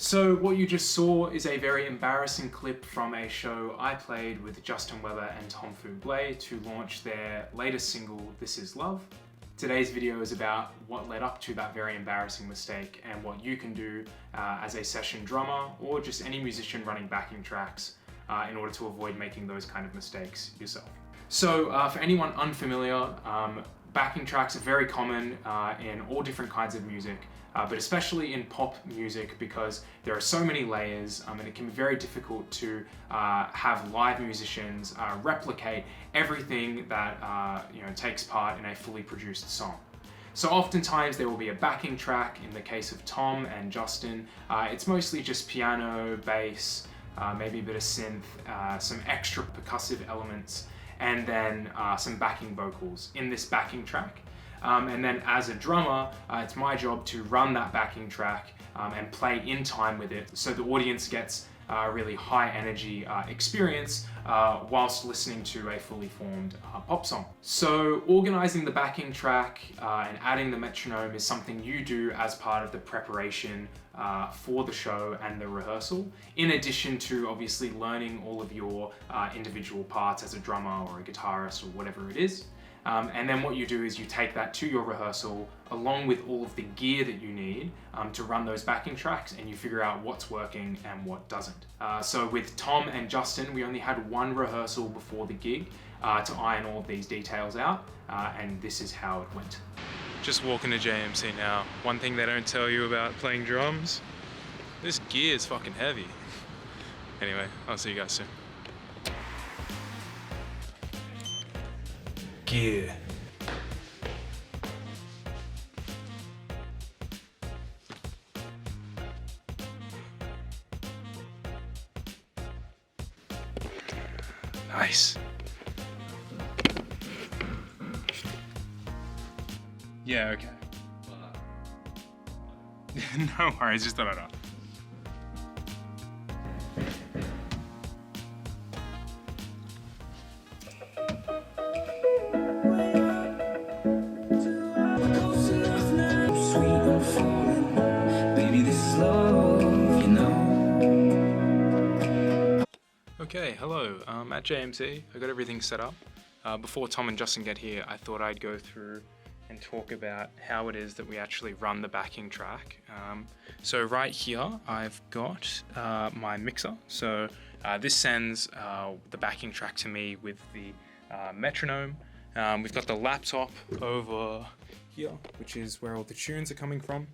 So what you just saw is a very embarrassing clip from a show I played with Justin Weller and Tom Fuble to launch their latest single, This Is Love. Today's video is about what led up to that very embarrassing mistake and what you can do as a session drummer or just any musician running backing tracks in order to avoid making those kind of mistakes yourself. So for anyone unfamiliar, backing tracks are very common in all different kinds of music, but especially in pop music because there are so many layers and it can be very difficult to have live musicians replicate everything that takes part in a fully produced song. So oftentimes there will be a backing track. In the case of Tom and Justin, it's mostly just piano, bass, maybe a bit of synth, some extra percussive elements, and then some backing vocals in this backing track. And then as a drummer, it's my job to run that backing track and play in time with it so the audience gets really high energy experience whilst listening to a fully formed pop song. So organizing the backing track and adding the metronome is something you do as part of the preparation for the show and the rehearsal, in addition to obviously learning all of your individual parts as a drummer or a guitarist or whatever it is. And then what you do is you take that to your rehearsal along with all of the gear that you need to run those backing tracks, and you figure out what's working and what doesn't. So with Tom and Justin, we only had one rehearsal before the gig to iron all of these details out, and this is how it went. Just walking to JMC now. One thing they don't tell you about playing drums, this gear is fucking heavy. Anyway, I'll see you guys soon. Gear. Nice. Yeah, okay. No worries, just thought I'd ask. Okay, hello. At JMC, I got everything set up. Before Tom and Justin get here, I thought I'd go through and talk about how it is that we actually run the backing track. So right here, I've got my mixer. So this sends the backing track to me with the metronome. We've got the laptop over here, which is where all the tunes are coming from.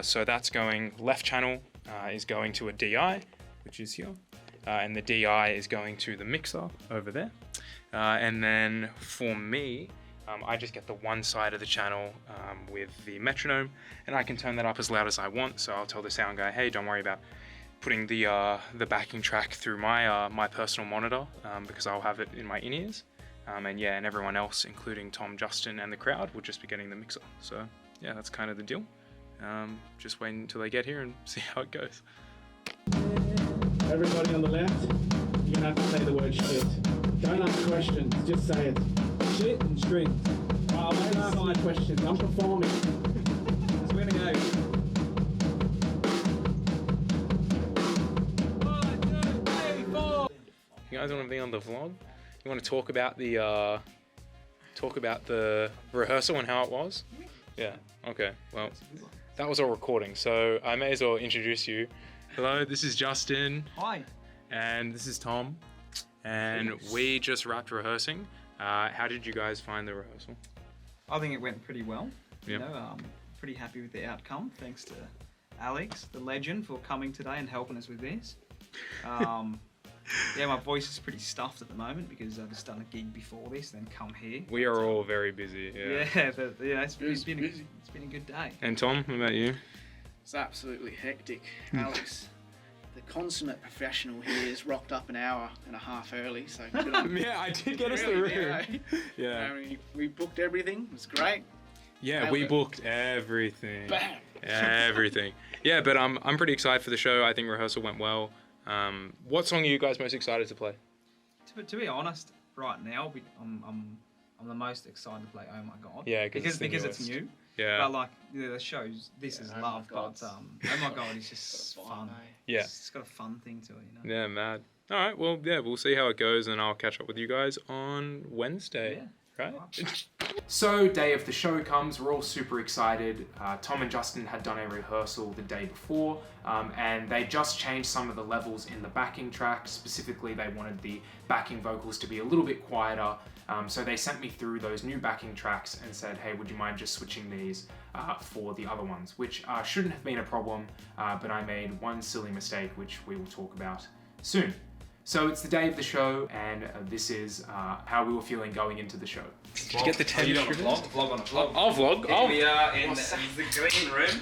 So that's going, left channel is going to a DI, which is here. And the DI is going to the mixer over there. And then for me, I just get the one side of the channel with the metronome, and I can turn that up as loud as I want. So I'll tell the sound guy, hey, don't worry about putting the backing track through my personal monitor because I'll have it in my in-ears. And yeah, and everyone else, including Tom, Justin, and the crowd, will just be getting the mixer. So yeah, that's kind of the deal. Just wait until they get here and see how it goes. Everybody on the left, you're gonna have to say the word shit. Don't ask questions, just say it. Shit and string. Oh, don't ask my questions, I'm performing. It's gonna go. 1, 2, 3, 4. You guys want to be on the vlog? You want to talk about the rehearsal and how it was? Yeah. Okay. Well, that was all recording, so I may as well introduce you. Hello, this is Justin. Hi. And this is Tom. And we just wrapped rehearsing. How did you guys find the rehearsal? I think it went pretty well. Yep. You know, pretty happy with the outcome. Thanks to Alex, the legend, for coming today and helping us with this. Yeah, my voice is pretty stuffed at the moment because I've just done a gig before this, then come here. We are all very busy. Yeah. Yeah, it's been a good day. And Tom, what about you? It's absolutely hectic. Alex, the consummate professional here, is rocked up an hour and a half early, so good on Yeah, I did get us the room. Yeah. We booked everything. It was great. Yeah, we booked everything. Bam. Everything. Yeah, but I'm pretty excited for the show. I think rehearsal went well. What song are you guys most excited to play? To be honest, right now, I'm the most excited to play Oh My God. Yeah, because it's new. Yeah. But like the shows, This Is Oh My Love, God. but Oh My God, it's just Got a fun. vibe, eh? Yeah. It's got a fun thing to it, you know. Yeah, mad. All right, well, yeah, we'll see how it goes, and I'll catch up with you guys on Wednesday. Yeah. Right? So, day of the show comes, we're all super excited. Tom and Justin had done a rehearsal the day before, and they just changed some of the levels in the backing track. Specifically, they wanted the backing vocals to be a little bit quieter, so they sent me through those new backing tracks and said, hey, would you mind just switching these for the other ones, which shouldn't have been a problem, but I made one silly mistake, which we will talk about soon. So it's the day of the show, and this is how we were feeling going into the show. Did you get the 10 you on a triggers? vlog on a vlog. I'll vlog. Here we are in the green room.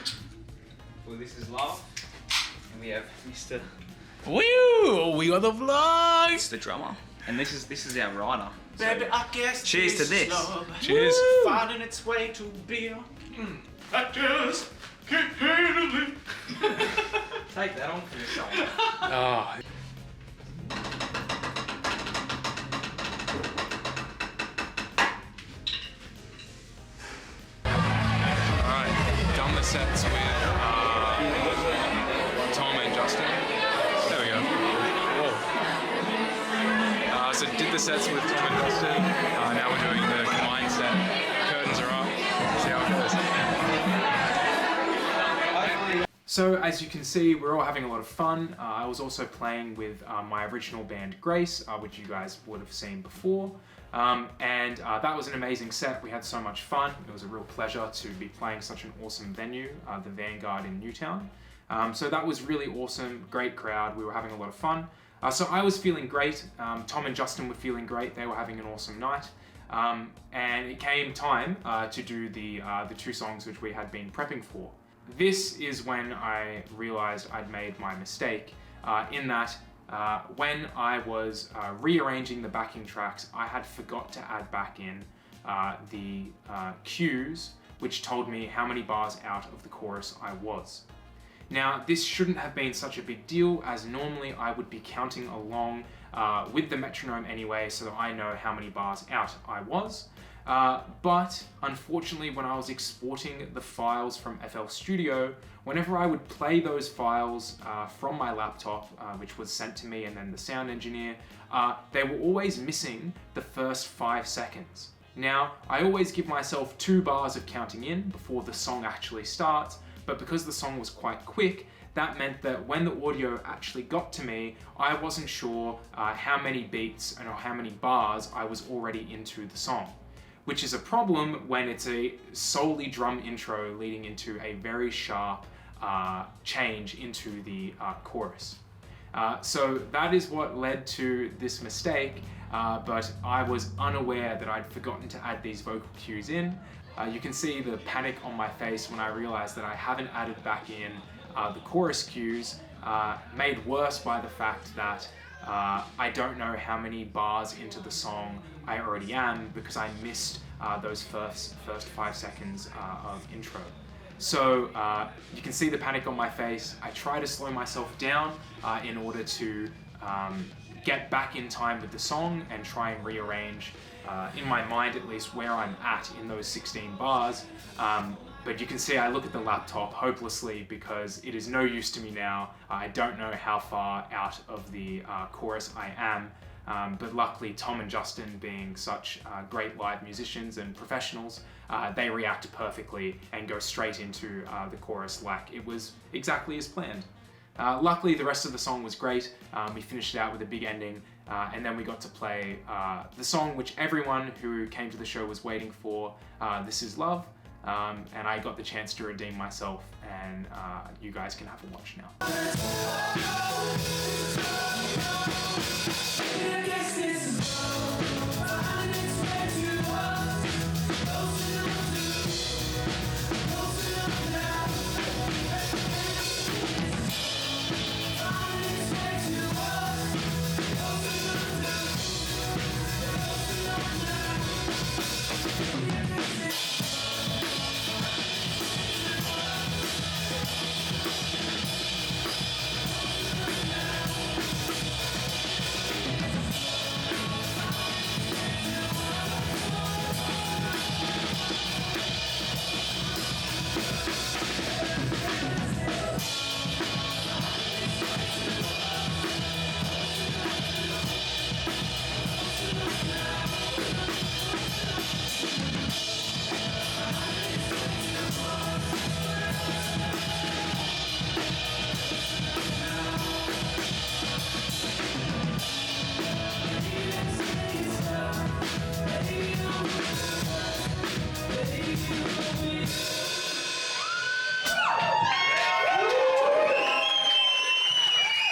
Well, This Is Love. And we have Mr. Woo! We got the vlog! It's the drummer. And this is our writer. So, Baby, I guess cheers to this. love. Cheers. Finding its way to beer. I just can't handle it. take that on for yourself. Ah. Alright, done the sets with Tom and Justin. There we go. Whoa. So did the sets with Tom and Justin. Now we're doing the combined set. Curtains are up. See how it goes. So as you can see, we're all having a lot of fun. I was also playing with my original band Grace, which you guys would have seen before. And that was an amazing set. We had so much fun. It was a real pleasure to be playing such an awesome venue, the Vanguard in Newtown. So that was really awesome, great crowd. We were having a lot of fun. So I was feeling great. Tom and Justin were feeling great. They were having an awesome night. And it came time to do the two songs which we had been prepping for. This is when I realized I'd made my mistake in that when I was rearranging the backing tracks, I had forgot to add back in the cues which told me how many bars out of the chorus I was. Now, this shouldn't have been such a big deal, as normally I would be counting along with the metronome anyway, so that I know how many bars out I was. But unfortunately, when I was exporting the files from FL Studio, whenever I would play those files from my laptop, which was sent to me and then the sound engineer, they were always missing the first 5 seconds. Now, I always give myself 2 bars of counting in before the song actually starts, but because the song was quite quick, that meant that when the audio actually got to me, I wasn't sure how many beats and how many bars I was already into the song, which is a problem when it's a solely drum intro leading into a very sharp change into the chorus. So that is what led to this mistake, but I was unaware that I'd forgotten to add these vocal cues in. You can see the panic on my face when I realized that I haven't added back in the chorus cues, made worse by the fact that I don't know how many bars into the song I already am because I missed those first 5 seconds of intro. So you can see the panic on my face. I try to slow myself down in order to get back in time with the song and try and rearrange, in my mind at least, where I'm at in those 16 bars. But you can see I look at the laptop hopelessly because it is no use to me now. I don't know how far out of the chorus I am. But luckily, Tom and Justin, being such great live musicians and professionals, they react perfectly and go straight into the chorus like it was exactly as planned. Luckily, the rest of the song was great. We finished it out with a big ending, and then we got to play the song which everyone who came to the show was waiting for, This Is Love. And I got the chance to redeem myself, and you guys can have a watch now.